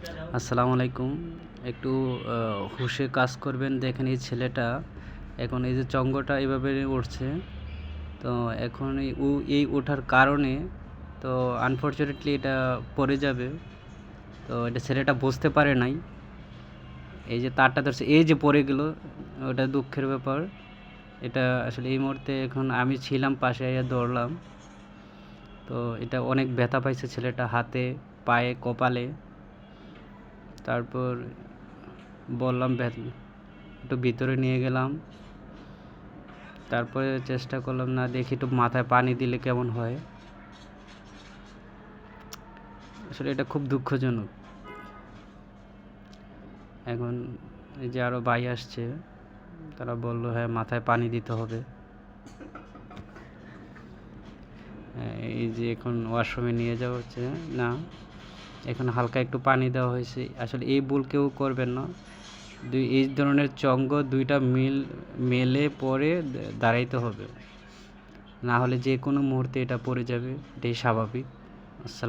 আসসালামু আলাইকুম। একটু হুঁশে কাজ করবেন। দেখেন এই ছেলেটা এখন এই যে চঙ্গটা এভাবে উঠছে। তো এখন এই ওঠার কারণে তো আনফরচুনেটলি এটা পড়ে যাবে। তো এটা ছেলেটা বুঝতে পারে নাই। এই যে তারটা ধরছে, এই যে পড়ে গেল, ওটা দুঃখের ব্যাপার। এটা আসলে এই মুহূর্তে এখন আমি ছিলাম পাশে, আইয়া দৌড়লাম। তো এটা অনেক ব্যথা পাইছে ছেলেটা, হাতে, পায়ে, কপালে। তারপর বললাম একটু ভিতরে নিয়ে গেলাম। তারপরে চেষ্টা করলাম, না দেখি একটু মাথায় পানি দিলে কেমন হয়। আসলে এটা খুব দুঃখজনক। এখন এই যে আরও ভাই আসছে, তারা বললো হ্যাঁ মাথায় পানি দিতে হবে। এই যে এখন ওয়াশরুমে নিয়ে যাওয়া হচ্ছে। না, এখন হালকা একটু পানি দেওয়া হয়েছে। আসলে এই ভুল কেউ করবেন না। এই ধরনের চঙ্গ দুইটা মেলে পরে দাঁড়াইতে হবে, না হলে যে কোনো মুহূর্তে এটা পড়ে যাবে। এটাই স্বাভাবিক। আসসালাম।